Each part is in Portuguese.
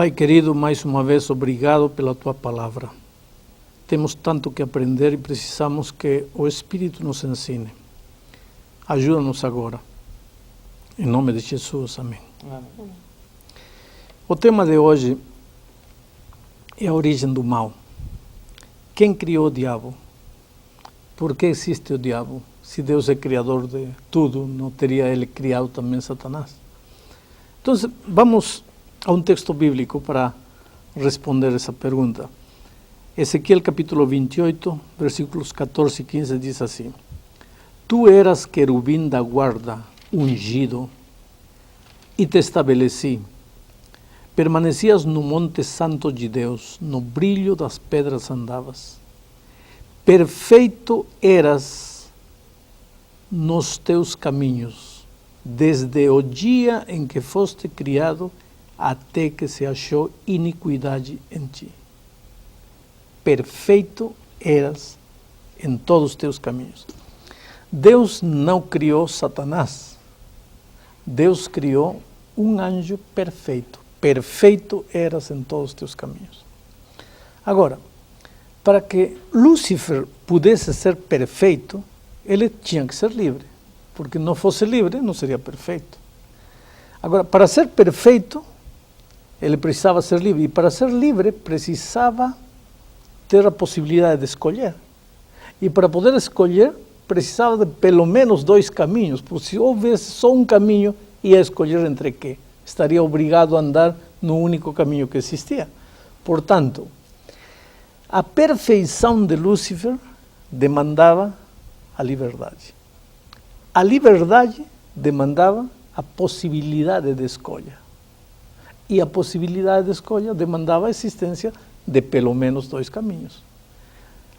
Pai querido, mais uma vez, obrigado pela Tua Palavra. Temos tanto que aprender e precisamos que o Espírito nos ensine. Ajuda-nos agora. Em nome de Jesus, amém. Amém. O tema de hoje é a origem do mal. Quem criou o diabo? Por que existe o diabo? Se Deus é criador de tudo, não teria ele criado também Satanás? Então, vamos a um texto bíblico para responder essa pergunta. Ezequiel capítulo 28, versículos 14 e 15 diz assim: Tu eras querubim da guarda, ungido, e te estabeleci. Permanecias no monte santo de Deus, no brilho das pedras andavas. Perfeito eras nos teus caminhos, desde o dia em que foste criado, até que se achou iniquidade em ti. Perfeito eras em todos os teus caminhos. Deus não criou Satanás. Deus criou um anjo perfeito. Perfeito eras em todos os teus caminhos. Agora, para que Lúcifer pudesse ser perfeito, ele tinha que ser livre. Porque não fosse livre, não seria perfeito. Agora, para ser perfeito, ele precisava ser livre. E para ser livre, precisava ter a possibilidade de escolher. E para poder escolher, precisava de pelo menos dois caminhos. Porque se houvesse só um caminho, ia escolher entre quê? Estaria obrigado a andar no único caminho que existia. Portanto, a perfeição de Lúcifer demandava a liberdade. A liberdade demandava a possibilidade de escolha. E a possibilidade de escolha demandava a existência de pelo menos dois caminhos.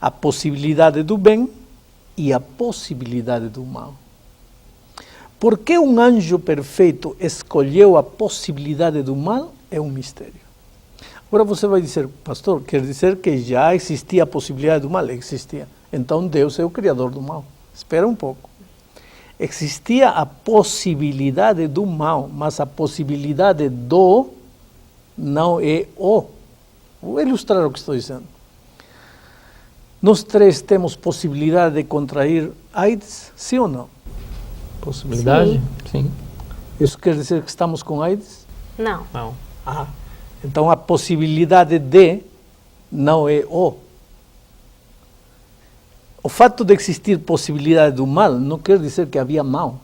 A possibilidade do bem e a possibilidade do mal. Por que um anjo perfeito escolheu a possibilidade do mal é um mistério. Agora você vai dizer, pastor, quer dizer que já existia a possibilidade do mal? Existia. Então Deus é o criador do mal. Espera um pouco. Existia a possibilidade do mal, mas a possibilidade do não é o. Vou ilustrar o que estou dizendo. Nós três temos possibilidade de contrair AIDS, sim ou não? Possibilidade? Sim. Isso quer dizer que estamos com AIDS? Não. Não. Ah, então a possibilidade de não é o. O fato de existir possibilidade do mal não quer dizer que havia mal.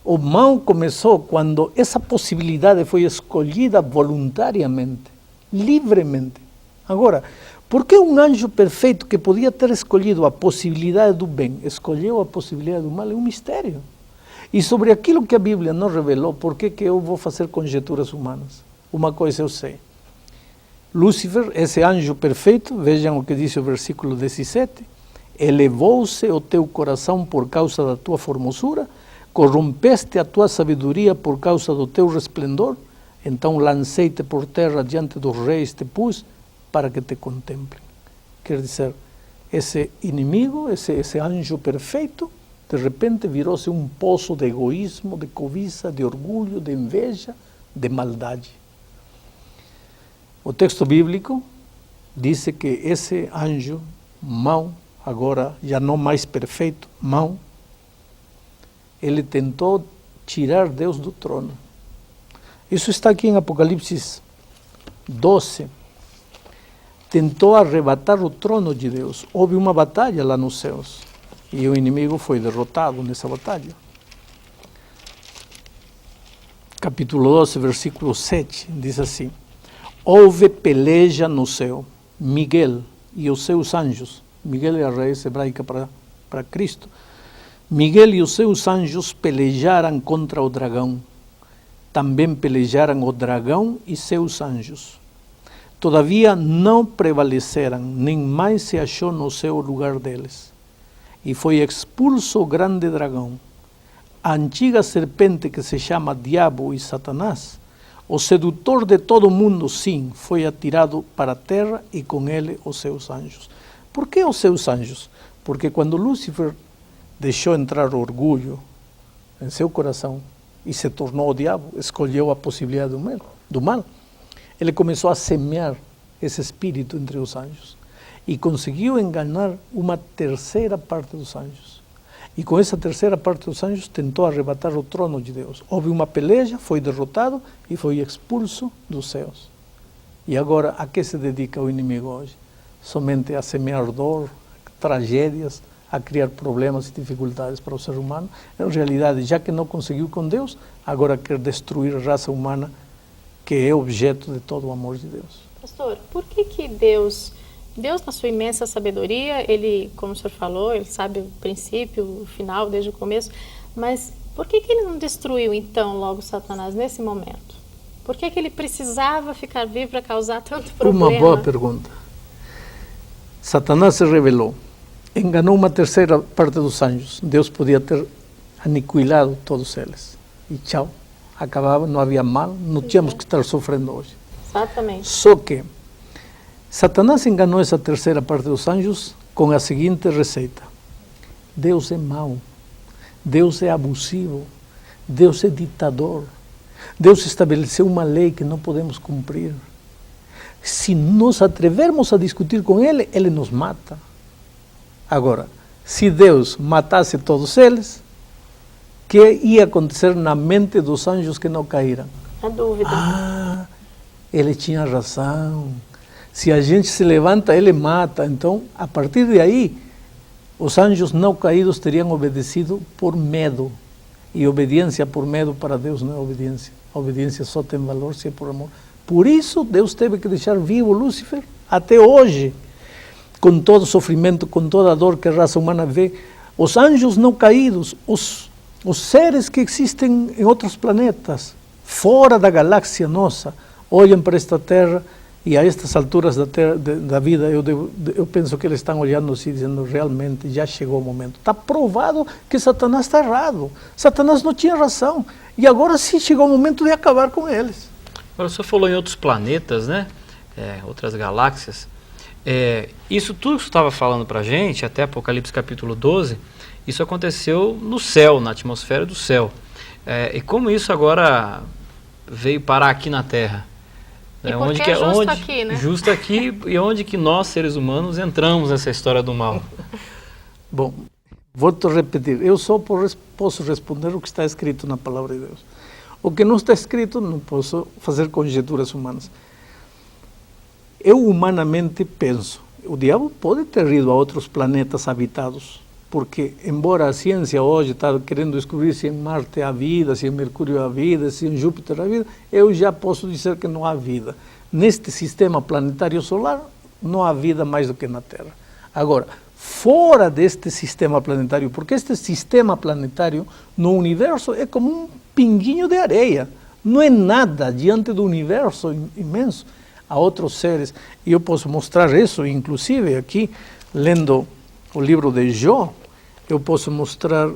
O mal começou quando essa possibilidade foi escolhida voluntariamente, livremente. Agora, por que um anjo perfeito que podia ter escolhido a possibilidade do bem, escolheu a possibilidade do mal? É um mistério. E sobre aquilo que a Bíblia não revelou, por que eu vou fazer conjecturas humanas? Uma coisa eu sei. Lúcifer, esse anjo perfeito, vejam o que diz o versículo 17, elevou-se o teu coração por causa da tua formosura, corrompeste a tua sabedoria por causa do teu resplendor, então lancei-te por terra diante dos reis, te pus para que te contemplem. Quer dizer, esse inimigo, esse anjo perfeito, de repente virou-se um poço de egoísmo, de cobiça, de orgulho, de inveja, de maldade. O texto bíblico diz que esse anjo mau, agora já não mais perfeito, mau, ele tentou tirar Deus do trono. Isso está aqui em Apocalipse 12. Tentou arrebatar o trono de Deus. Houve uma batalha lá nos céus e o inimigo foi derrotado nessa batalha. Capítulo 12, versículo 7, diz assim: houve peleja no céu, Miguel e os seus anjos. Miguel é a raiz hebraica para Cristo. Miguel e os seus anjos pelejaram contra o dragão. Também pelejaram o dragão e seus anjos. Todavia não prevaleceram, nem mais se achou no céu o lugar deles. E foi expulso o grande dragão, a antiga serpente que se chama Diabo e Satanás, o sedutor de todo o mundo, sim, foi atirado para a terra e com ele os seus anjos. Por que os seus anjos? Porque quando Lúcifer deixou entrar o orgulho em seu coração e se tornou o diabo, escolheu a possibilidade do mal. do mal, ele começou a semear esse espírito entre os anjos e conseguiu enganar uma terceira parte dos anjos. E com essa terceira parte dos anjos tentou arrebatar o trono de Deus. Houve uma peleja, foi derrotado e foi expulso dos céus. E agora, a que se dedica o inimigo hoje? Somente a semear dor, tragédias, a criar problemas e dificuldades para o ser humano. Em realidade, já que não conseguiu com Deus, agora quer destruir a raça humana, que é objeto de todo o amor de Deus. Pastor, por que Deus, na sua imensa sabedoria, ele, como o senhor falou, ele sabe o princípio, o final, desde o começo, mas por que ele não destruiu, então, logo Satanás nesse momento? Por que ele precisava ficar vivo para causar tanto problema? Uma boa pergunta. Satanás se rebelou, enganou uma terceira parte dos anjos. Deus podia ter aniquilado todos eles. E tchau, acabava, não havia mal, não tínhamos que estar sofrendo hoje. Exatamente. Só que Satanás enganou essa terceira parte dos anjos com a seguinte receita: Deus é mau, Deus é abusivo, Deus é ditador, Deus estabeleceu uma lei que não podemos cumprir. Se nos atrevermos a discutir com ele, ele nos mata. Agora, se Deus matasse todos eles, o que ia acontecer na mente dos anjos que não caíram? A dúvida. Ah, ele tinha razão. Se a gente se levanta, ele mata. Então, a partir de aí, os anjos não caídos teriam obedecido por medo. E obediência por medo para Deus não é obediência. A obediência só tem valor se é por amor. Por isso, Deus teve que deixar vivo Lúcifer até hoje, com todo o sofrimento, com toda a dor que a raça humana vê. Os anjos não caídos, os seres que existem em outros planetas, fora da galáxia nossa, olham para esta Terra e a estas alturas da vida, eu penso que eles estão olhando assim, dizendo, realmente já chegou o momento. Está provado que Satanás está errado. Satanás não tinha razão. E agora sim chegou o momento de acabar com eles. Agora, o senhor falou em outros planetas, né? Outras galáxias. Isso tudo que você estava falando para a gente, até Apocalipse capítulo 12, isso aconteceu no céu, na atmosfera do céu. E como isso agora veio parar aqui na Terra? Justo aqui, né? Justo aqui, e onde que nós, seres humanos, entramos nessa história do mal? Bom, volto a repetir, eu só posso responder o que está escrito na Palavra de Deus. O que não está escrito, não posso fazer conjecturas humanas. Eu humanamente penso, o diabo pode ter ido a outros planetas habitados, porque embora a ciência hoje está querendo descobrir se em Marte há vida, se em Mercúrio há vida, se em Júpiter há vida, eu já posso dizer que não há vida. Neste sistema planetário solar, não há vida mais do que na Terra. Agora, fora deste sistema planetário, porque este sistema planetário no universo é como um pinguinho de areia, não é nada diante do universo imenso. Há outros seres, e eu posso mostrar isso, inclusive aqui, lendo o livro de Jó, eu posso mostrar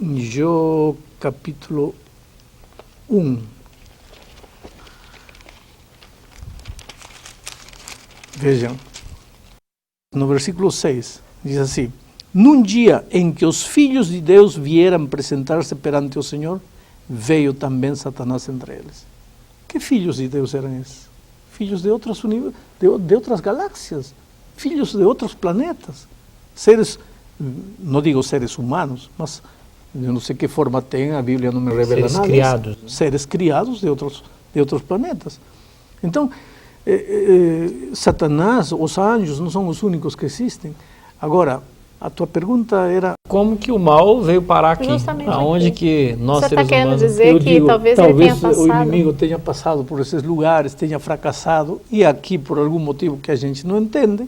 em Jó capítulo 1. Vejam, no versículo 6, diz assim: Num dia em que os filhos de Deus vieram apresentar-se perante o Senhor, veio também Satanás entre eles. Que filhos de Deus eram esses? Filhos de outros de outras galáxias, filhos de outros planetas, seres, não digo seres humanos, mas eu não sei que forma tem, a Bíblia não me revela nada. Criados. Seres criados de outros planetas. Então, Satanás, os anjos, não são os únicos que existem. Agora, a tua pergunta era... Como que o mal veio parar aqui? Justamente aonde aqui. Que nós, você seres está querendo humanos... dizer que talvez ele tenha passado? O inimigo tenha passado por esses lugares, tenha fracassado, e aqui, por algum motivo que a gente não entende,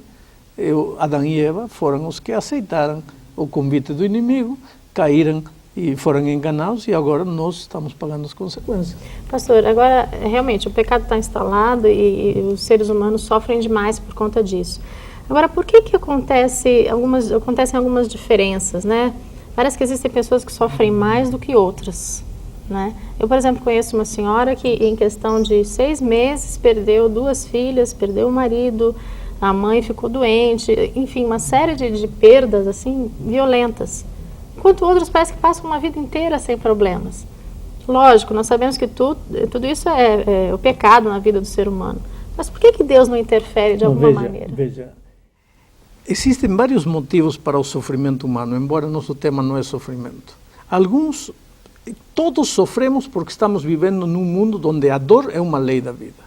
Adão e Eva foram os que aceitaram o convite do inimigo, caíram e foram enganados, e agora nós estamos pagando as consequências. Pastor, agora, realmente, o pecado está instalado e os seres humanos sofrem demais por conta disso. Agora, por que acontecem algumas diferenças, né? Parece que existem pessoas que sofrem mais do que outras, né? Eu, por exemplo, conheço uma senhora que, em questão de 6 meses, perdeu 2 filhas, perdeu o marido, a mãe ficou doente, enfim, uma série de perdas, assim, violentas. Enquanto outros parece que passam uma vida inteira sem problemas. Lógico, nós sabemos que tudo isso é o pecado na vida do ser humano. Mas por que Deus não interfere de alguma maneira? Veja, existem vários motivos para o sofrimento humano, embora nosso tema não é sofrimento. Todos sofremos porque estamos vivendo num mundo onde a dor é uma lei da vida.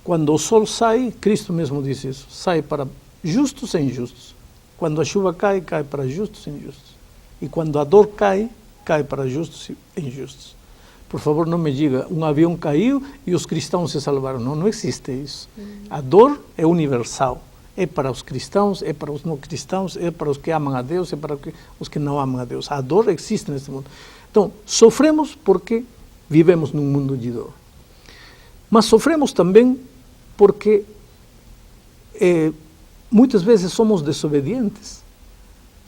Quando o sol sai, Cristo mesmo disse isso, sai para justos e injustos. Quando a chuva cai, cai para justos e injustos. E quando a dor cai, cai para justos e injustos. Por favor, não me diga, um avião caiu e os cristãos se salvaram. Não, não existe isso. A dor é universal. É para os cristãos, é para os não cristãos, é para os que amam a Deus, é para os que não amam a Deus. A dor existe neste mundo. Então, sofremos porque vivemos num mundo de dor. Mas sofremos também porque muitas vezes somos desobedientes.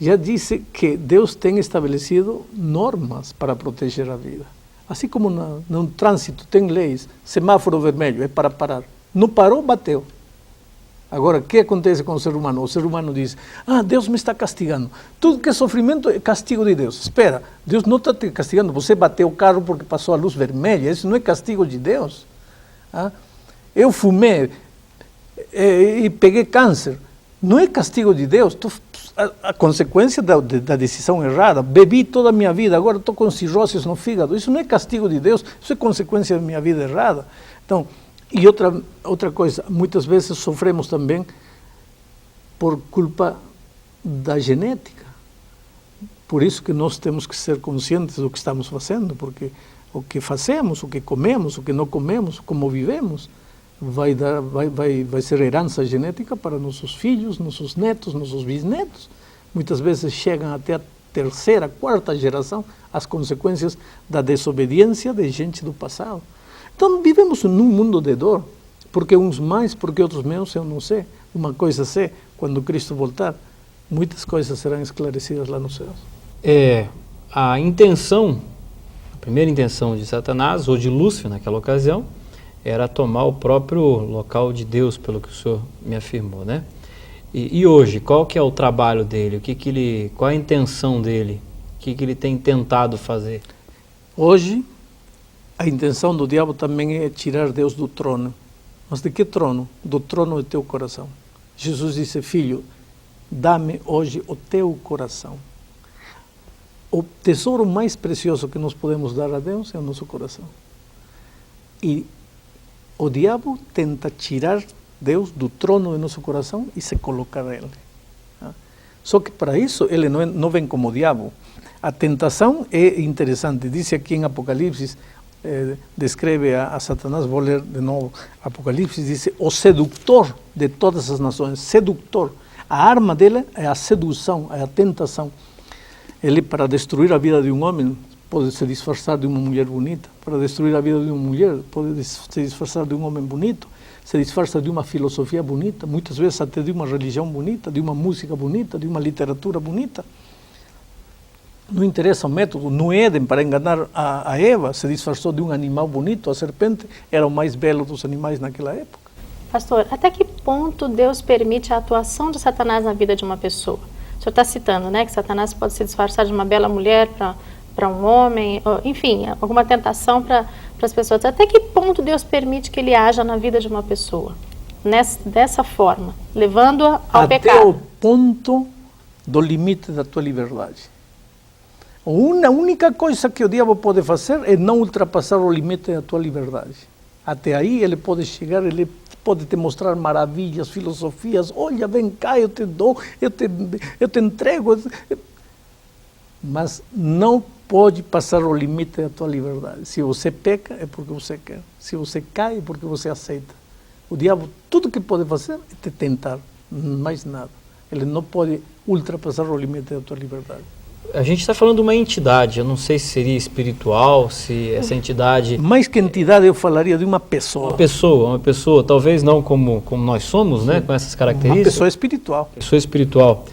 Já disse que Deus tem estabelecido normas para proteger a vida. Assim como no trânsito tem leis, semáforo vermelho é para parar. Não parou, bateu. Agora, o que acontece com o ser humano? O ser humano diz, Deus me está castigando. Tudo que é sofrimento é castigo de Deus. Espera, Deus não está te castigando. Você bateu o carro porque passou a luz vermelha. Isso não é castigo de Deus. Eu fumei e peguei câncer. Não é castigo de Deus. A consequência da decisão errada. Bebi toda a minha vida, agora estou com cirrose no fígado. Isso não é castigo de Deus. Isso é consequência da minha vida errada. Então, e outra coisa, muitas vezes sofremos também por culpa da genética. Por isso que nós temos que ser conscientes do que estamos fazendo, porque o que fazemos, o que comemos, o que não comemos, como vivemos, vai ser herança genética para nossos filhos, nossos netos, nossos bisnetos. Muitas vezes chegam até a terceira, quarta geração as consequências da desobediência de gente do passado. Então, vivemos num mundo de dor, porque uns mais, porque outros menos, eu não sei. Uma coisa sei, quando Cristo voltar, muitas coisas serão esclarecidas lá nos céus. A intenção, a primeira intenção de Satanás, ou de Lúcifer naquela ocasião, era tomar o próprio local de Deus, pelo que o senhor me afirmou, né? E hoje, qual que é o trabalho dele? Qual a intenção dele? O que ele tem tentado fazer? Hoje, a intenção do diabo também é tirar Deus do trono. Mas de que trono? Do trono do teu coração. Jesus disse, filho, dá-me hoje o teu coração. O tesouro mais precioso que nós podemos dar a Deus é o nosso coração. E o diabo tenta tirar Deus do trono do nosso coração e se colocar nele. Só que para isso ele não vem como diabo. A tentação é interessante. Diz aqui em Apocalipse, descreve a Satanás, vou ler de novo Apocalipse, diz o sedutor de todas as nações, sedutor. A arma dele é a sedução, é a tentação. Ele, para destruir a vida de um homem, pode se disfarçar de uma mulher bonita. Para destruir a vida de uma mulher, pode se disfarçar de um homem bonito. Se disfarça de uma filosofia bonita, muitas vezes até de uma religião bonita, de uma música bonita, de uma literatura bonita. Não interessa o método. No Éden, para enganar a Eva, se disfarçou de um animal bonito. A serpente era o mais belo dos animais naquela época. Pastor, até que ponto Deus permite a atuação de Satanás na vida de uma pessoa? O senhor está citando, né, que Satanás pode se disfarçar de uma bela mulher para um homem, enfim, alguma tentação para as pessoas. Até que ponto Deus permite que ele haja na vida de uma pessoa? Dessa forma, levando-a ao pecado. Até o ponto do limite da tua liberdade. A única coisa que o diabo pode fazer é não ultrapassar o limite da tua liberdade. Até aí ele pode chegar, ele pode te mostrar maravilhas, filosofias. Olha, vem cá, eu te dou, eu te entrego. Mas não pode passar o limite da tua liberdade. Se você peca, é porque você quer. Se você cai, é porque você aceita. O diabo, tudo que pode fazer é te tentar, mais nada. Ele não pode ultrapassar o limite da tua liberdade. A gente está falando de uma entidade, eu não sei se seria espiritual, se essa entidade... Mais que entidade, eu falaria de uma pessoa. Uma pessoa, talvez não como nós somos, né, com essas características. Uma pessoa espiritual. Pessoa espiritual.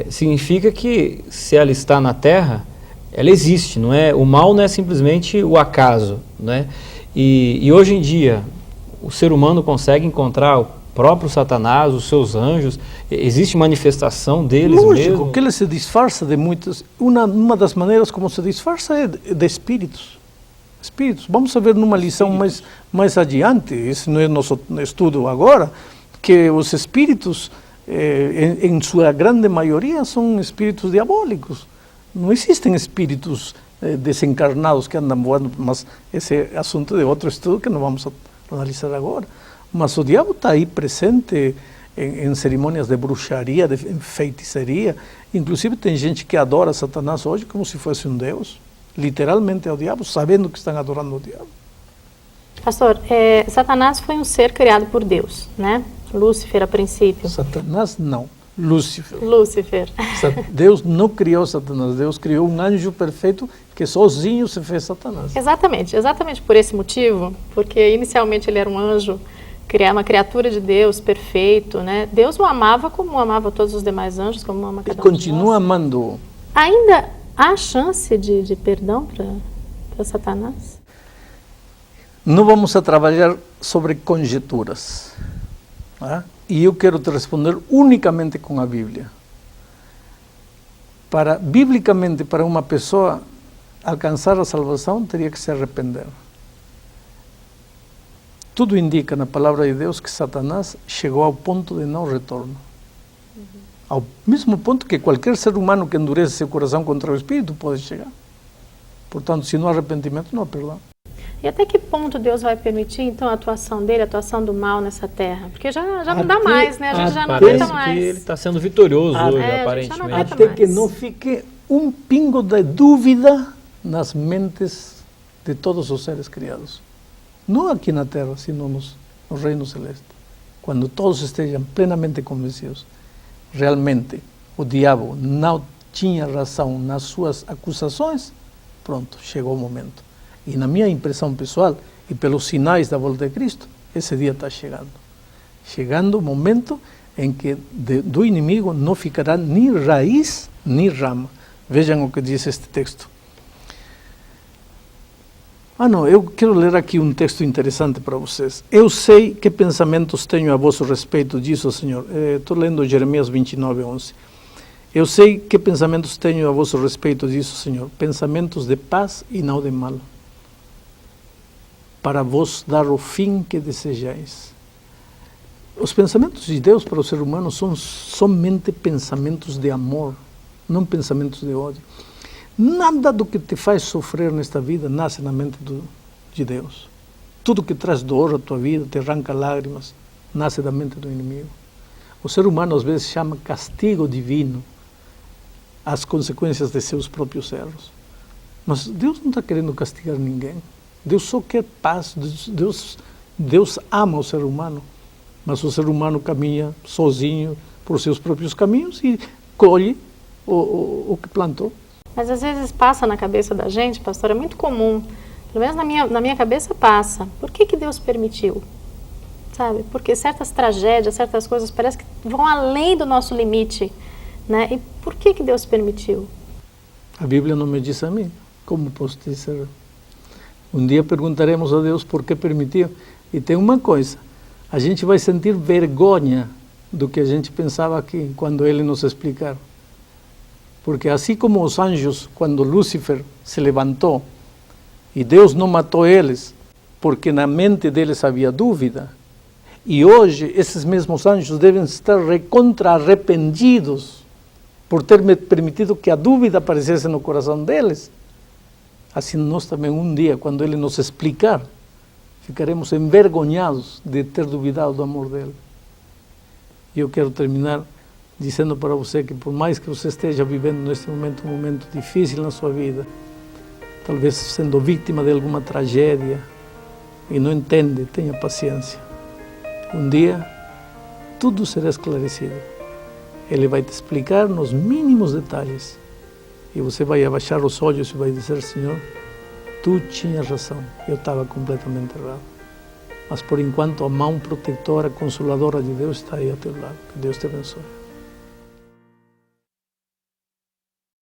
Significa que se ela está na Terra, ela existe, não é? O mal não é simplesmente o acaso, né? E hoje em dia, o ser humano consegue encontrar o próprio Satanás, os seus anjos, existe manifestação deles mesmo? Lógico, que ele se disfarça de muitas. Uma das maneiras como se disfarça é de espíritos. Espíritos. Vamos ver numa lição mais adiante, esse não é nosso estudo agora, que os espíritos, em sua grande maioria, são espíritos diabólicos. Não existem espíritos desencarnados que andam voando, mas esse é assunto de outro estudo que não vamos analisar agora. Mas o diabo está aí presente em cerimônias de bruxaria, em feitiçaria. Inclusive tem gente que adora Satanás hoje como se fosse um deus. Literalmente é o diabo, sabendo que estão adorando o diabo. Pastor, Satanás foi um ser criado por Deus, né? Lúcifer a princípio. Satanás não, Lúcifer. Lúcifer. Deus não criou Satanás, Deus criou um anjo perfeito que sozinho se fez Satanás. Exatamente por esse motivo, porque inicialmente ele era um anjo, uma criatura de Deus perfeito, né? Deus o amava como amava todos os demais anjos, como ama cada um de nós. Continua amando. Ainda há chance de perdão para Satanás? Não vamos a trabalhar sobre conjecturas. E eu quero te responder unicamente com a Bíblia. Biblicamente, para uma pessoa alcançar a salvação, teria que se arrepender. Tudo indica na palavra de Deus que Satanás chegou ao ponto de não retorno. Ao mesmo ponto que qualquer ser humano que endurece seu coração contra o Espírito pode chegar. Portanto, se não há arrependimento, não há perdão. E até que ponto Deus vai permitir, então, a atuação dele, a atuação do mal nessa terra? Porque já não dá mais, né? A gente já não aguenta mais. Que ele está sendo vitorioso hoje, aparentemente. Até que não fique um pingo de dúvida nas mentes de todos os seres criados. Não aqui na terra, sino no reino celeste. Quando todos estejam plenamente convencidos, realmente o diabo não tinha razão nas suas acusações, pronto, chegou o momento. E na minha impressão pessoal, e pelos sinais da volta de Cristo, esse dia está chegando. Chegando o momento em que do inimigo não ficará nem raiz, nem rama. Vejam o que diz este texto. Eu quero ler aqui um texto interessante para vocês. Eu sei que pensamentos tenho a vosso respeito, diz o Senhor. Estou lendo Jeremias 29:11. Eu sei que pensamentos tenho a vosso respeito, diz o Senhor. Pensamentos de paz e não de mal, para vos dar o fim que desejais. Os pensamentos de Deus para o ser humano são somente pensamentos de amor, não pensamentos de ódio. Nada do que te faz sofrer nesta vida nasce na mente de Deus. Tudo que traz dor à tua vida, te arranca lágrimas, nasce da mente do inimigo. O ser humano às vezes chama castigo divino as consequências de seus próprios erros. Mas Deus não está querendo castigar ninguém. Deus só quer paz. Deus ama o ser humano, mas o ser humano caminha sozinho por seus próprios caminhos e colhe o que plantou. Mas às vezes passa na cabeça da gente, pastor, é muito comum, pelo menos na minha cabeça passa. Por que Deus permitiu? Sabe? Porque certas tragédias, certas coisas parece que vão além do nosso limite, né? E por que Deus permitiu? A Bíblia não me diz a mim. Como posso dizer? Um dia perguntaremos a Deus por que permitiu. E tem uma coisa, a gente vai sentir vergonha do que a gente pensava aqui, quando Ele nos explicar. Porque assim como os anjos, quando Lúcifer se levantou, e Deus não matou eles, porque na mente deles havia dúvida, e hoje esses mesmos anjos devem estar arrependidos por ter permitido que a dúvida aparecesse no coração deles. Assim nós também um dia, quando Ele nos explicar, ficaremos envergonhados de ter duvidado do amor dele. E eu quero terminar dizendo para você que por mais que você esteja vivendo neste momento um momento difícil na sua vida, talvez sendo vítima de alguma tragédia e não entende, tenha paciência. Um dia tudo será esclarecido. Ele vai te explicar nos mínimos detalhes. E você vai abaixar os olhos e vai dizer: Senhor, tu tinhas razão, eu estava completamente errado. Mas por enquanto a mão protetora, consoladora de Deus está aí ao teu lado. Que Deus te abençoe.